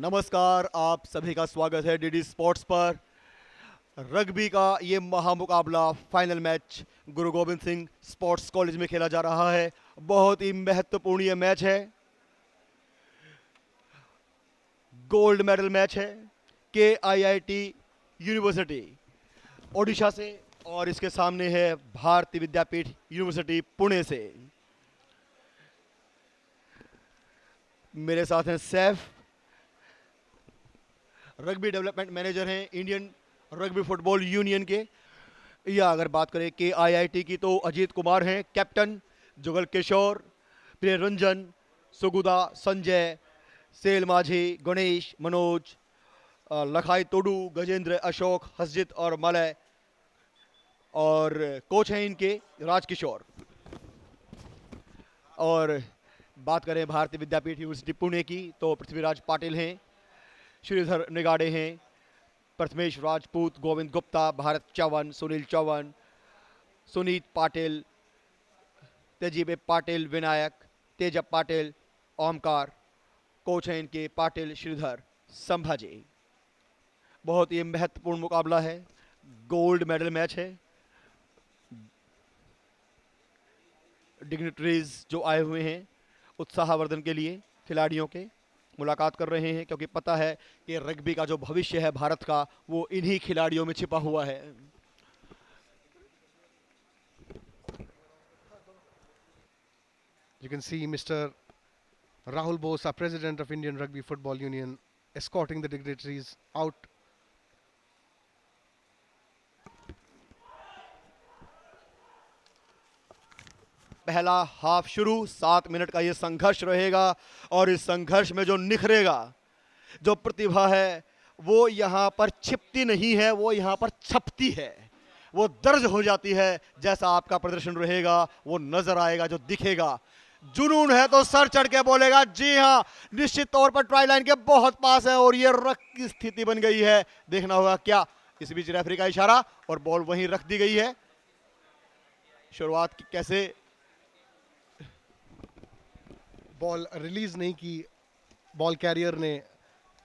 नमस्कार, आप सभी का स्वागत है डीडी स्पोर्ट्स पर। रग्बी का ये महामुकाबला फाइनल मैच गुरु गोविंद सिंह स्पोर्ट्स कॉलेज में खेला जा रहा है। बहुत ही महत्वपूर्ण ये मैच है, गोल्ड मेडल मैच है। KIIT यूनिवर्सिटी ओडिशा से और इसके सामने है भारतीय विद्यापीठ यूनिवर्सिटी पुणे से। मेरे साथ हैं सैफ, रग्बी डेवलपमेंट मैनेजर हैं इंडियन रग्बी फुटबॉल यूनियन के। या अगर बात करें KIIT की तो अजीत कुमार हैं कैप्टन, जुगल किशोर, प्रिय रंजन, सुगुदा, संजय, सेल माझी, गणेश, मनोज, लखाई तोडू, गजेंद्र, अशोक, हसजित और मलय। और कोच हैं इनके राजकिशोर। और बात करें भारतीय विद्यापीठ यूनिवर्सिटी पुणे की तो पृथ्वीराज पाटिल हैं, श्रीधर निगाड़े हैं, प्रथमेश राजपूत, गोविंद गुप्ता, भारत चौवन, सुनील चौवन, सुनीत पाटिल, तेजीबे पाटिल, विनायक, तेजब पाटिल, ओमकार। कोच हैं इनके पाटिल श्रीधर संभाजी। बहुत ही महत्वपूर्ण मुकाबला है, गोल्ड मेडल मैच है। डिग्निटरीज जो आए हुए हैं उत्साहवर्धन के लिए खिलाड़ियों के मुलाकात कर रहे हैं, क्योंकि पता है कि रग्बी का जो भविष्य है भारत का वो इन्हीं खिलाड़ियों में छिपा हुआ है। You can see Mr. Rahul Bose, our president of Indian Rugby Football Union, escorting the dignitaries out. पहला हाफ शुरू, 7 मिनट का ये संघर्ष रहेगा और इस संघर्ष में जो निखरेगा, जो प्रतिभा है वो यहाँ पर छिपती नहीं है, वो यहाँ पर छपती है, वो दर्ज हो जाती है। जैसा आपका प्रदर्शन रहेगा वो नजर आएगा, जो दिखेगा। जुनून है तो सर चढ़ के बोलेगा। जी हाँ, निश्चित तौर पर ट्राई लाइन के बहुत पास है और ये रख की स्थिति बन गई है। देखना होगा क्या। इस बीच रेफरी का इशारा और बॉल वहीं रख दी गई है। शुरुआत की कैसे बॉल रिलीज नहीं की, बॉल कैरियर ने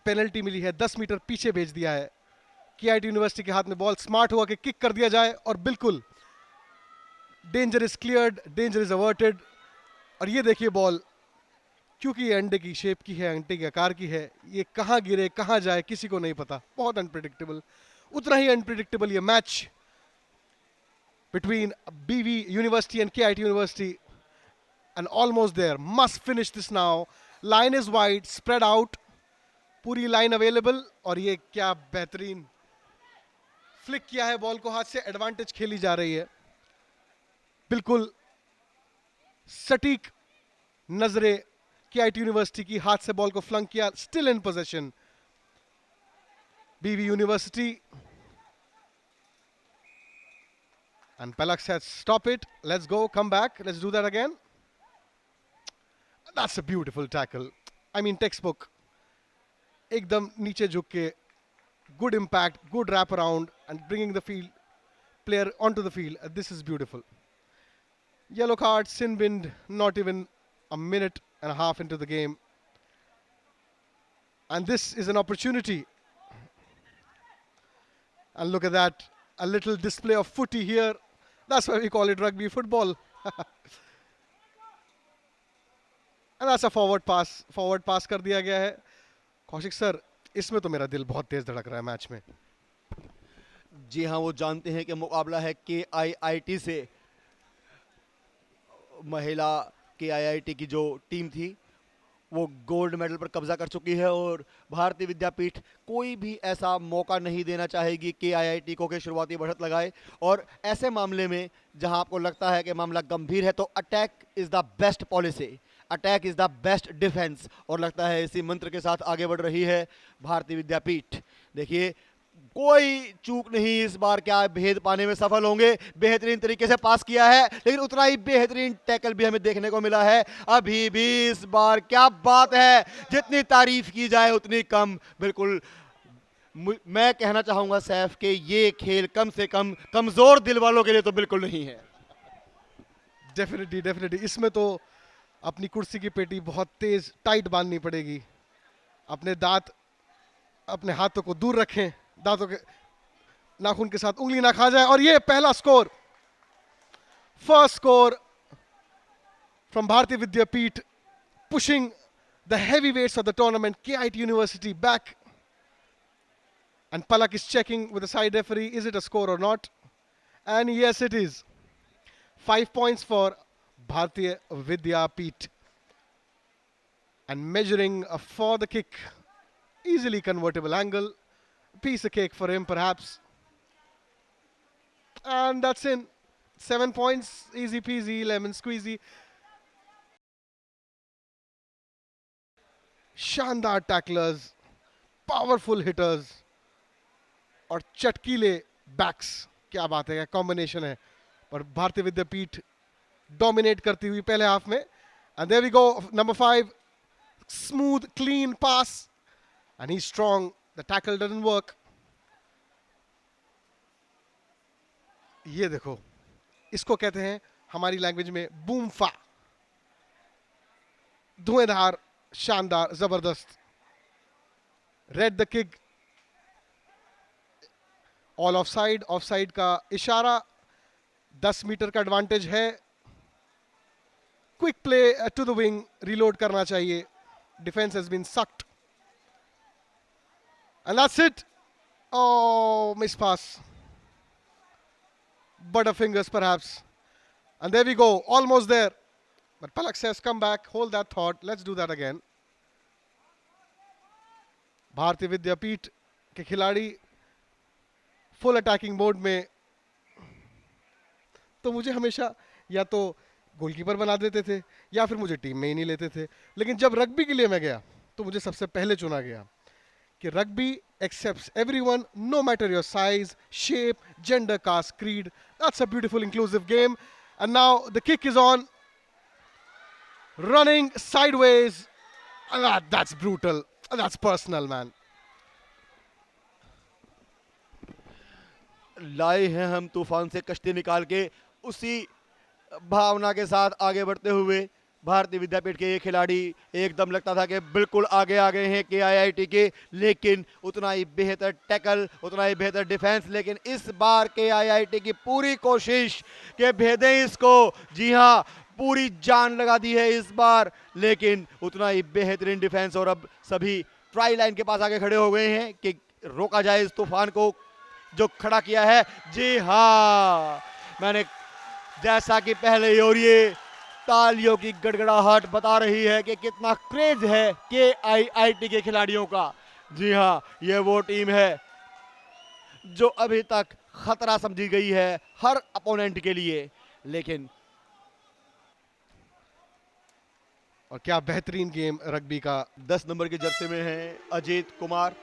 पेनल्टी मिली है, 10 मीटर पीछे भेज दिया है। KIT यूनिवर्सिटी के हाथ में बॉल, स्मार्ट हुआ कि किक कर दिया जाए और बिल्कुल danger is cleared, danger is averted. और ये देखिए बॉल, क्योंकि ये अंडे की शेप की है, अंडे के आकार की है, ये कहाँ गिरे कहाँ जाए किसी को नहीं पता। बहुत अनप्रिडिक्टेबल, उतना ही अनप्रिडिक्टेबल ये match between BV university and KIT university. And almost there, must finish this now. Line is wide, spread out, पूरी लाइन अवेलेबल। और ये क्या बेहतरीन फ्लिक किया है बॉल को, हाथ से एडवांटेज खेली जा रही है। बिल्कुल सटीक नजरे KIT यूनिवर्सिटी की, हाथ से बॉल को फ्लंक किया। Still in position BV university. And Pelak says stop it, let's go, come back, let's do that again. That's a beautiful tackle. I mean textbook. एकदम नीचे झुक के, good impact, good wrap around and bringing the field player onto the field. This is beautiful. Yellow card, sin binned, not even a minute and a half into the game. And this is an opportunity. And look at that, a little display of footy here. That's why we call it rugby football. And that's a forward pass कर दिया गया है। Kaushik sir, इसमें तो मेरा दिल बहुत तेज धड़क रहा है मैच में। जी हाँ, वो जानते हैं कि मुकाबला है KIIT से। महिला KIIT की जो टीम थी वो गोल्ड मेडल पर कब्जा कर चुकी है और भारतीय विद्यापीठ कोई भी ऐसा मौका नहीं देना चाहेगी KIIT को कि शुरुआती बढ़त लगाए। और ऐसे मामले में जहां आपको लगता है कि मामला गंभीर है तो attack is the best policy, attack is the best defence. और लगता है इसी मंत्र के साथ आगे बढ़ रही है भारतीय विद्यापीठ। देखिए, कोई चूक नहीं इस बार, क्या भेद पाने में सफल होंगे। बेहतरीन तरीके से पास किया है, लेकिन उतना ही बेहतरीन टैकल भी हमें देखने को मिला है। अभी भी इस बार क्या बात है, जितनी तारीफ की जाए उतनी कम। बिल्कुल मैं कहना चाहूंगा सैफ के ये खेल कम से कम कमजोर दिल वालों के लिए तो बिल्कुल नहीं है। डेफिनेटली इसमें तो अपनी कुर्सी की पेटी बहुत तेज टाइट बांधनी पड़ेगी, अपने दांत अपने हाथों को दूर रखें, दांतों के नाखून के साथ उंगली ना खा जाए। और ये पहला स्कोर, फर्स्ट स्कोर फ्रॉम भारतीय विद्यापीठ, pushing the heavyweights of the tournament, KIT University, back. And Palak is checking with the side referee, is it a score or not? And yes, it is. 5 points for Bharatiya Vidyapeeth. And measuring for the kick, easily convertible angle, piece of cake for him perhaps. And that's in. 7 points, easy peasy, lemon squeezy. शानदार टैकलर्स, powerful hitters और चटकीले backs, क्या बात है, क्या combination है। पर भारतीय विद्यापीठ dominate करती हुई पहले हाफ में। And there we go, number 5, smooth clean pass and he strong, the tackle doesn't work. ये देखो, इसको कहते हैं हमारी लैंग्वेज में बूमफा, धुएंधार, शानदार, जबरदस्त। Read the kick, all offside का इशारा, 10 मीटर का एडवांटेज है। Quick play to the wing, reload करना चाहिए, defence has been sucked and that's it. Oh, miss pass, butterfingers perhaps, and there we go, almost there. But Palak says, come back, hold that thought, let's do that again. भारतीय विद्यापीठ के खिलाड़ी full attacking mode में, तो मुझे हमेशा या तो goalkeeper बना देते थे या फिर मुझे टीम में ही नहीं लेते थे। लेकिन जब रग्बी के लिए मैं गया तो मुझे सबसे पहले चुना गया कि rugby accepts everyone, no matter your size, shape, gender, caste, creed. That's a beautiful inclusive game. And now the kick is on, running sideways. That's brutal. That's personal, man. लाए हैं हम तूफान से कश्ती निकाल के, उसी भावना के साथ आगे बढ़ते हुए भारतीय विद्यापीठ के ये खिलाड़ी एकदम लगता था कि बिल्कुल आगे आ गए हैं KIIT के, लेकिन उतना ही बेहतर टैकल, उतना ही बेहतर डिफेंस। लेकिन इस बार KIIT की पूरी कोशिश कि भेदें इसको, जी हाँ, पूरी जान लगा दी है इस बार, लेकिन उतना ही बेहतरीन डिफेंस। और अब सभी ट्राई लाइन के पास आगे खड़े हो गए हैं कि रोका जाए इस तूफान को जो खड़ा किया है। जी हाँ, मैंने जैसा कि पहले ही, और ये तालियों की गड़गड़ाहट बता रही है कि कितना क्रेज है KIIT के खिलाड़ियों का। जी हाँ, ये वो टीम है जो अभी तक खतरा समझी गई है हर अपोनेंट के लिए, लेकिन और क्या बेहतरीन गेम रग्बी का। 10 नंबर की जर्सी में है अजीत कुमार,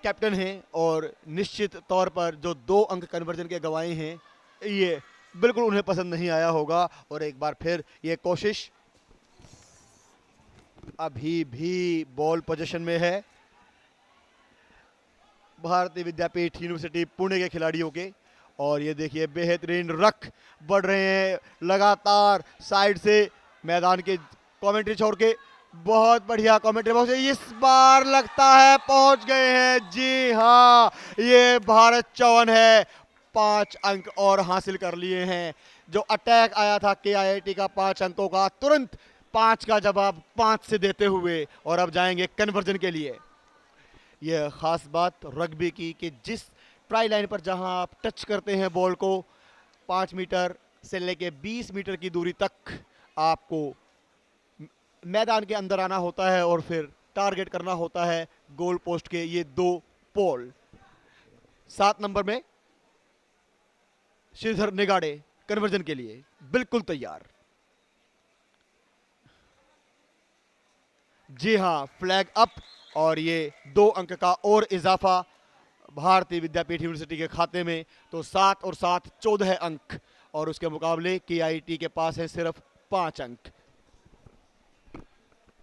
कैप्टन हैं, और निश्चित तौर पर जो 2 अंक कन्वर्जन के गंवाए हैं, ये बिल्कुल उन्हें पसंद नहीं आया होगा। और एक बार फिर ये कोशिश अभी भी बॉल पोजीशन में है भारतीय विद्यापीठ यूनिवर्सिटी पुणे के खिलाड़ियों के। और ये देखिए बेहतरीन रख बढ़ रहे हैं लगातार साइड से, मैदान के कमेंट्री छोड़ के। बहुत बढ़िया कमेंट्री बॉक्स, इस बार लगता है पहुंच गए हैं। जी हाँ, ये भारत चौहान है, 5 अंक और हासिल कर लिए हैं। जो अटैक आया था KIIT का 5 अंकों का, तुरंत 5 का जवाब 5 से देते हुए, और अब जाएंगे कन्वर्जन के लिए। यह खास बात रग्बी की कि जिस ट्राई लाइन पर जहां आप टच करते हैं बॉल को, 5 मीटर से लेके 20 मीटर की दूरी तक आपको मैदान के अंदर आना होता है और फिर टारगेट करना होता है गोल पोस्ट के ये 2 पोल। 7 नंबर में श्रीधर निगाड़े कन्वर्जन के लिए बिल्कुल तैयार। जी हां, फ्लैग अप, और ये 2 अंक का और इजाफा भारतीय विद्यापीठ यूनिवर्सिटी के खाते में। तो 7 और 7 14 अंक, और उसके मुकाबले KIT के पास है सिर्फ 5 अंक।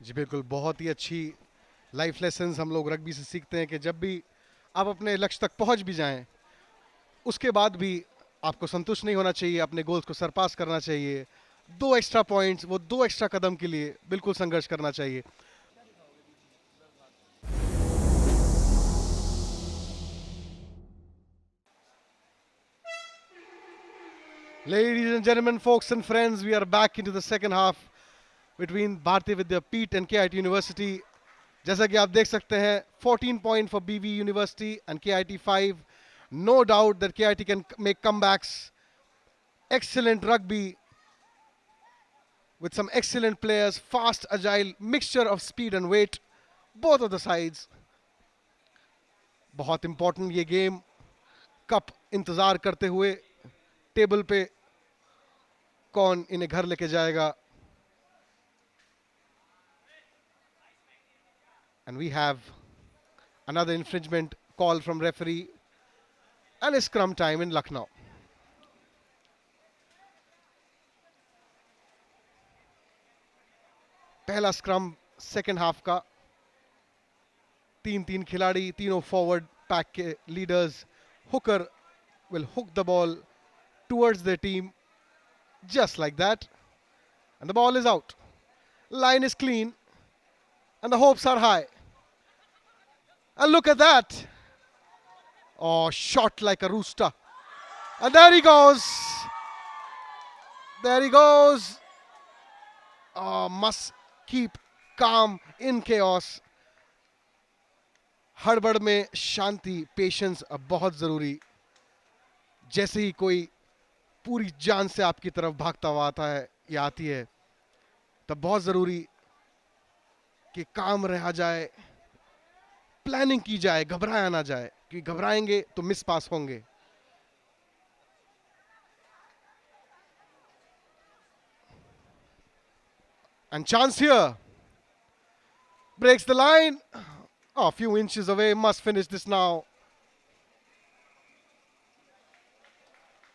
जी बिल्कुल, बहुत ही अच्छी लाइफ लेसन्स हम लोग रग्बी से सीखते हैं कि जब भी आप अपने लक्ष्य तक पहुंच भी जाएं, उसके बाद भी आपको संतुष्ट नहीं होना चाहिए, अपने गोल्स को सरपास करना चाहिए। 2 एक्स्ट्रा पॉइंट्स, वो 2 एक्स्ट्रा कदम के लिए बिल्कुल संघर्ष करना चाहिए। Ladies and gentlemen, folks and friends, we are back into the second half between Bharati Vidya Peeth and KIT University. जैसा कि आप देख सकते हैं 14 point for BV University and KIT 5. No doubt that KIT can make comebacks. Excellent rugby with some excellent players, fast, agile, mixture of speed and weight, both of the sides. बहुत important ये game. Cup इंतजार करते हुए table पे कौन इन्हें घर लेके जाएगा. And we have another infringement call from referee and it's scrum time in Lucknow. पहला स्क्रम सेकेंड हाफ का. तीन तीन खिलाड़ी, तीनों फॉरवर्ड पैक के leaders. Hooker will hook the ball towards their team just like that, and the ball is out. Line is clean and the hopes are high. And look at that. Oh, shot like a rooster. And there he goes. There he goes. Oh, must keep calm in chaos. हड़बड़ में शांति, patience बहुत जरूरी. जैसे ही कोई पूरी जान से आपकी तरफ भागता हुआ आता है या आती है, तब बहुत जरूरी कि काम रहा जाए, प्लानिंग की जाए, घबराया ना जाए, क्योंकि घबराएंगे तो मिस पास होंगे. And chance here. Breaks the line. Oh, a few inches away. Must finish this now.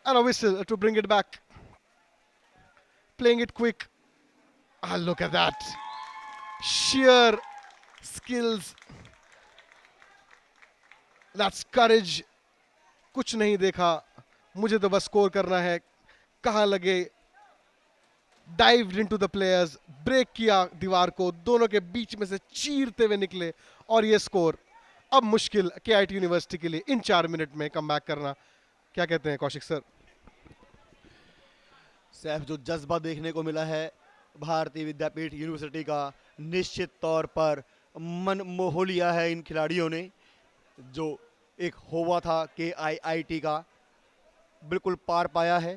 And a whistle to bring it back. Playing it quick. Ah, look at that. Sheer skills. That's courage. कुछ नहीं देखा. मुझे तो बस score करना है. कहाँ लगे. Dived into the players. Break किया दीवार को. दोनों के बीच में से चीरते हुए निकले. और ये स्कोर. अब मुश्किल KIT यूनिवर्सिटी के लिए इन 4 मिनट में कम बैक करना. क्या कहते हैं कौशिक सर? सैफ, जो जज्बा देखने को मिला है भारतीय विद्यापीठ यूनिवर्सिटी का, निश्चित तौर पर मन मोह लिया है इन खिलाड़ियों ने. जो एक होवा था KIIT का, बिल्कुल पार पाया है.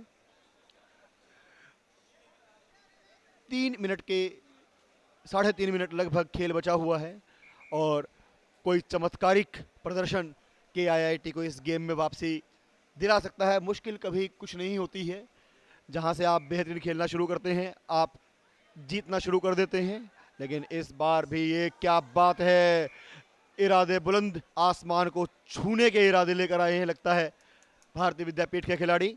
3 मिनट के 3.5 मिनट लगभग खेल बचा हुआ है और कोई चमत्कारिक प्रदर्शन KIIT को इस गेम में वापसी दिला सकता है. मुश्किल कभी कुछ नहीं होती है. जहां से आप बेहतरीन खेलना शुरू करते हैं, आप जीतना शुरू कर देते हैं. लेकिन इस बार भी ये क्या बात है, इरादे बुलंद, आसमान को छूने के इरादे लेकर आए हैं लगता है भारतीय विद्यापीठ के खिलाड़ी.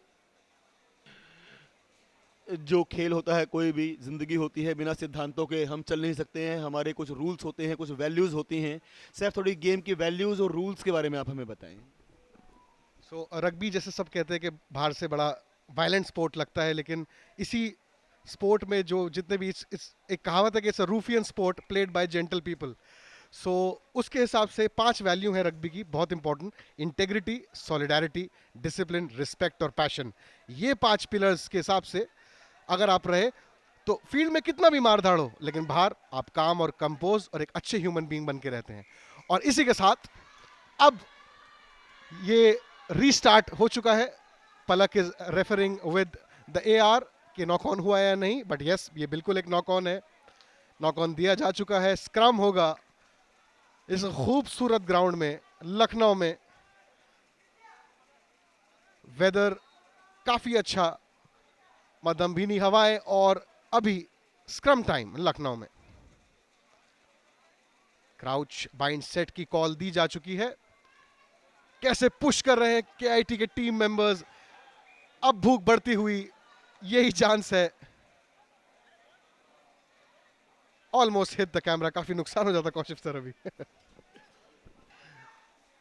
जो खेल होता है, कोई भी जिंदगी होती है, बिना सिद्धांतों के हम चल नहीं सकते हैं. हमारे कुछ रूल्स होते हैं, कुछ वैल्यूज होती हैं. सैफ, थोड़ी गेम की वैल्यूज और रूल्स के बारे में आप हमें बताएं. सो रग्बी जैसे सब कहते हैं कि बाहर से बड़ा वायलेंट स्पोर्ट लगता है, लेकिन इसी स्पोर्ट में जो जितने भी एक कहावत है कि it's a ruffian sport played by gentle people. So उसके हिसाब से 5 वैल्यू है रग्बी की, बहुत important. Integrity, solidarity, discipline, respect और पैशन. ये 5 पिलर्स के हिसाब से अगर आप रहे तो फील्ड में कितना भी मारधाड़ हो, लेकिन बाहर आप काम और कंपोज और एक अच्छे ह्यूमन बीइंग बन के रहते हैं. और इसी के साथ अब ये रीस्टार्ट हो चुका है. Palak is referring with the AR कि नॉक ऑन हुआ है या नहीं, बट यस, ये बिल्कुल एक नॉक ऑन है. नॉक ऑन दिया जा चुका है. स्क्रम होगा इस खूबसूरत ग्राउंड में लखनऊ में. वेदर काफी अच्छा, मध्यम भीनी हवाएं और अभी स्क्रम टाइम लखनऊ में. क्राउच बाइंड सेट की कॉल दी जा चुकी है. कैसे पुश कर रहे हैं KIT के टीम मेंबर्स. अब भूख बढ़ती हुई यही चांस है. Almost hit the camera. काफी नुकसान हो जाता कौशिक सर अभी.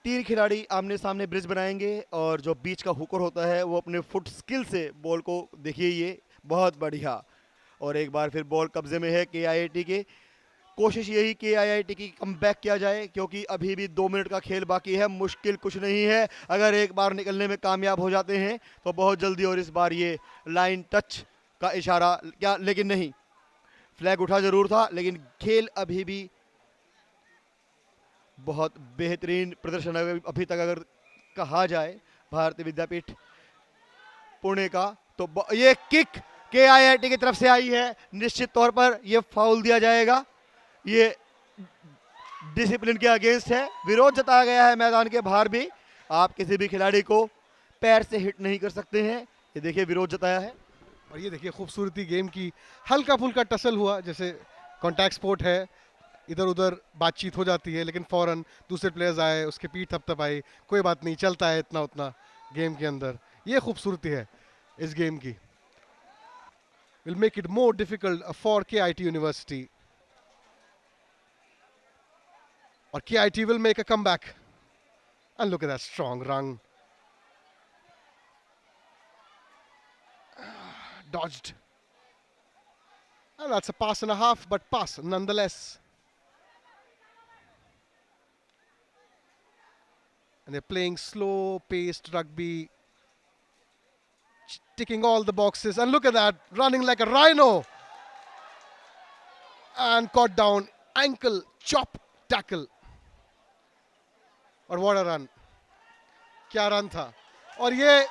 3 खिलाड़ी आमने सामने ब्रिज बनाएंगे और जो बीच का हुकर होता है वो अपने फुट स्किल से बॉल को, देखिए ये बहुत बढ़िया. और एक बार फिर बॉल कब्जे में है KIT के. कोशिश यही कि आईआईटी की कमबैक किया जाए, क्योंकि अभी भी 2 मिनट का खेल बाकी है। मुश्किल कुछ नहीं है, अगर एक बार निकलने में कामयाब हो जाते हैं तो बहुत जल्दी। और इस बार ये लाइन टच का इशारा क्या, लेकिन नहीं, फ्लैग उठा जरूर था, लेकिन खेल अभी भी बहुत बेहतरीन प्रदर्शन अभी तक अगर कहा जाए भारतीय विद्यापीठ पुणे का। तो ये किक के आईआईटी की तरफ से आई है, निश्चित तौर पर ये फाउल दिया जाएगा। ये डिसिप्लिन के अगेंस्ट है, विरोध जताया गया है मैदान के बाहर भी। आप किसी भी खिलाड़ी को पैर से हिट नहीं कर सकते हैं, ये देखिए विरोध जताया है। और ये देखिए खूबसूरती गेम की, हल्का फुल्का टसल हुआ, जैसे कॉन्टैक्ट स्पोर्ट है, इधर उधर बातचीत हो जाती है, लेकिन फौरन दूसरे प्लेयर्स आए, उसके पीठ थपथपाई, कोई बात नहीं, चलता है इतना उतना गेम के अंदर। ये खूबसूरती है इस गेम की। Will make it more difficult for KIT university, और KIT will make a comeback. And look at that strong run. Dodged. And that's a pass and a half, but pass nonetheless. And they're playing slow-paced rugby, ticking all the boxes. And look at that, running like a rhino. And caught down, ankle chop tackle. और what a run, क्या run था। और ये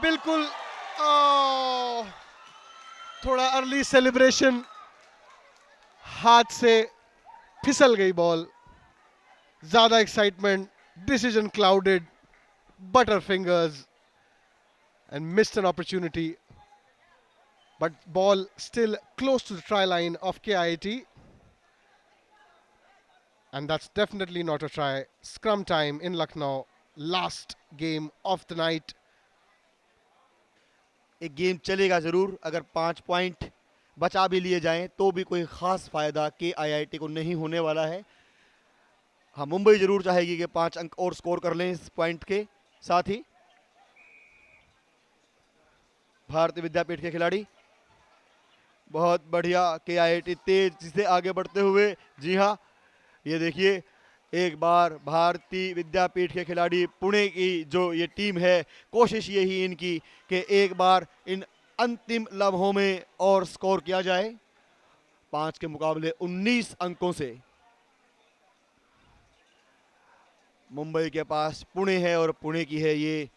बिल्कुल थोड़ा early celebration, हाथ से फिसल गई बॉल, ज्यादा excitement, decision clouded, butter fingers and missed an opportunity, but ball still close to the try line of KIT. And that's definitely not a try. Scrum time in Lucknow, last game of the night. एक game चलेगा जरूर, अगर 5 point बचा भी लिए जाएं तो भी कोई खास फायदा के आईआईटी को नहीं होने वाला है। हाँ, मुंबई जरूर चाहेगी कि 5 अंक और स्कोर कर लें इस पॉइंट के साथ ही। भारतीय विद्यापीठ के खिलाड़ी बहुत बढ़िया, के आईआईटी तेज से आगे बढ़ते हुए। जी हाँ, ये देखिए एक बार भारतीय विद्यापीठ के खिलाड़ी, पुणे की जो ये टीम है, कोशिश यही इनकी कि एक बार इन अंतिम लम्हों में और स्कोर किया जाए। 5 के मुकाबले 19 अंकों से मुंबई के पास पुणे है, और पुणे की है ये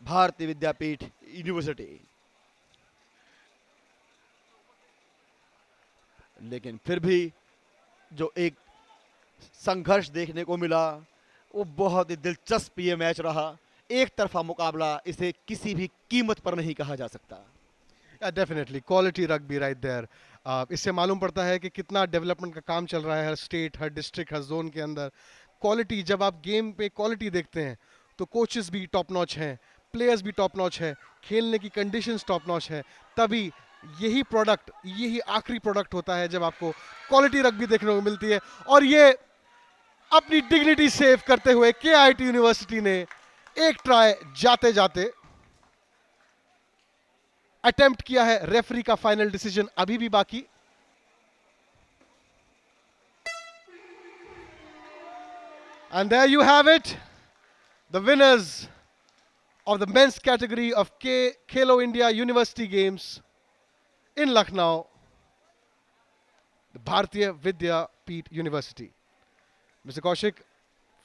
भारतीय विद्यापीठ यूनिवर्सिटी। लेकिन फिर भी जो एक संघर्ष देखने को मिला वो बहुत ही दिलचस्प ये मैच रहा। एक तरफा मुकाबला, इसे किसी भी कीमत पर नहीं कहा जा सकता। Definitely quality rugby right there. इससे मालूम पड़ता है कि कितना डेवलपमेंट का काम चल रहा है हर स्टेट, हर डिस्ट्रिक्ट, हर जोन के अंदर। क्वालिटी, जब आप गेम पे क्वालिटी देखते हैं तो कोचेस भी टॉप नॉच हैं, प्लेयर्स भी टॉप नॉच है, खेलने की कंडीशंस टॉप नॉच है, तभी यही प्रोडक्ट, यही आखिरी प्रोडक्ट होता है जब आपको क्वालिटी रग्बी देखने को मिलती है। और ये अपनी डिग्निटी सेव करते हुए KIT यूनिवर्सिटी ने एक ट्राई जाते जाते अटेम्प्ट किया है। रेफरी का फाइनल डिसीजन अभी भी बाकी। And there you have it, the winners of the men's category of Khelo India University Games in Lucknow, the Bharatiya Vidyapeeth University. Mr. Kaushik,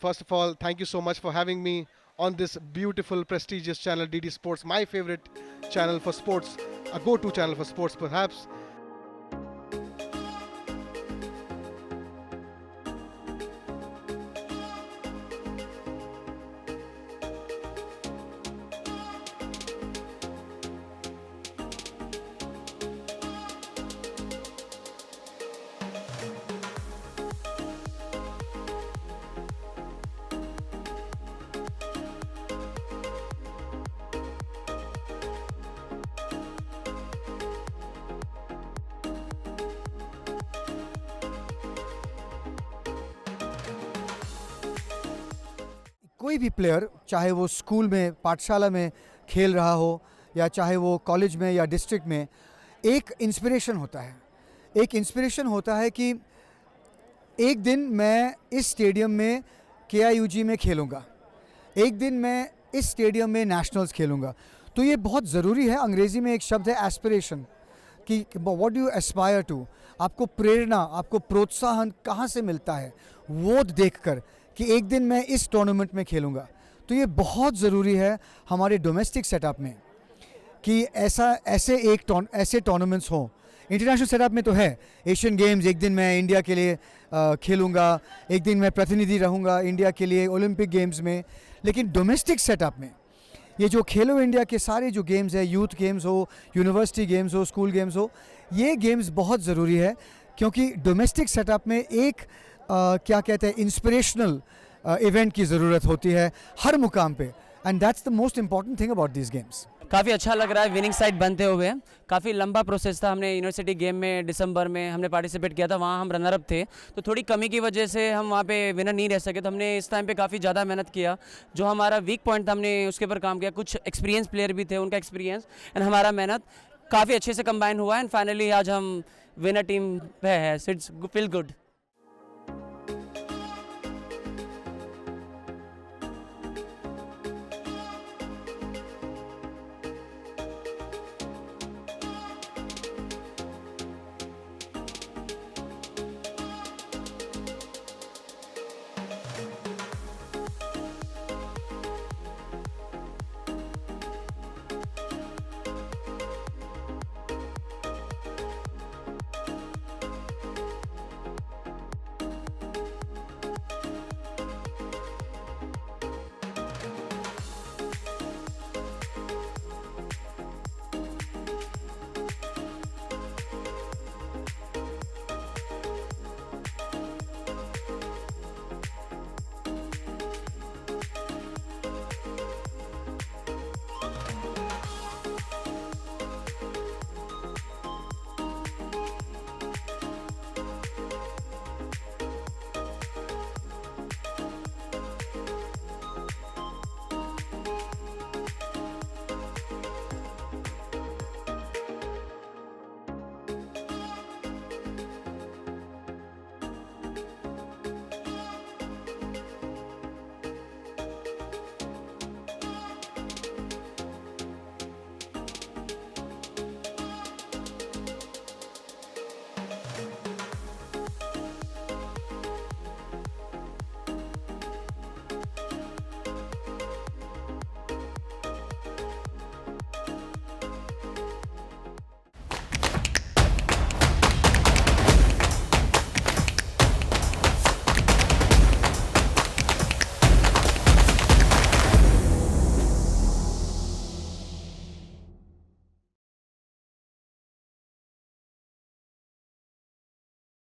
first of all, thank you so much for having me on this beautiful, prestigious channel, DD Sports, my favorite channel for sports, a go-to channel for sports perhaps. कोई भी player, चाहे वो school में, पाठशाला में खेल रहा हो या चाहे वो कॉलेज में या डिस्ट्रिक्ट में, एक इंस्पिरेशन होता है। एक इंस्पिरेशन होता है कि एक दिन मैं इस स्टेडियम में KIUG में खेलूँगा, एक दिन मैं इस स्टेडियम में नेशनल्स खेलूँगा। तो ये बहुत ज़रूरी है। अंग्रेज़ी में एक शब्द है एस्पिरेशन, कि what do you aspire to. आपको प्रेरणा, आपको प्रोत्साहन कहाँ से मिलता है, वो देखकर कि एक दिन मैं इस टूर्नामेंट में खेलूँगा। तो ये बहुत ज़रूरी है हमारे डोमेस्टिक सेटअप में कि ऐसे टूर्नामेंट्स हों। इंटरनेशनल सेटअप में तो है, एशियन गेम्स, एक दिन मैं इंडिया के लिए खेलूँगा, एक दिन मैं प्रतिनिधि रहूँगा इंडिया के लिए ओलंपिक गेम्स में। लेकिन डोमेस्टिक सेटअप में ये जो खेलो इंडिया के सारे जो गेम्स है, यूथ गेम्स हो, यूनिवर्सिटी गेम्स हो, स्कूल गेम्स हो, ये गेम्स बहुत ज़रूरी है। क्योंकि डोमेस्टिक सेटअप में एक क्या कहते हैं, इंस्पिरेशनल इवेंट की ज़रूरत होती है हर मुकाम पे, and that's the most important thing about this games. काफ़ी अच्छा लग रहा है विनिंग साइड बनते हुए। काफ़ी लंबा प्रोसेस था। हमने यूनिवर्सिटी गेम में दिसंबर में हमने पार्टिसिपेट किया था, वहाँ हम रनर अप थे, तो थोड़ी कमी की वजह से हम वहाँ पे विनर नहीं रह सके। तो हमने इस टाइम पे काफ़ी ज़्यादा मेहनत किया। जो हमारा वीक पॉइंट था हमने उसके ऊपर काम किया। कुछ एक्सपीरियंस प्लेयर भी थे, उनका एक्सपीरियंस एंड हमारा मेहनत काफ़ी अच्छे से कंबाइन हुआ एंड फाइनली आज हम विनर टीम पे है। It's feel good.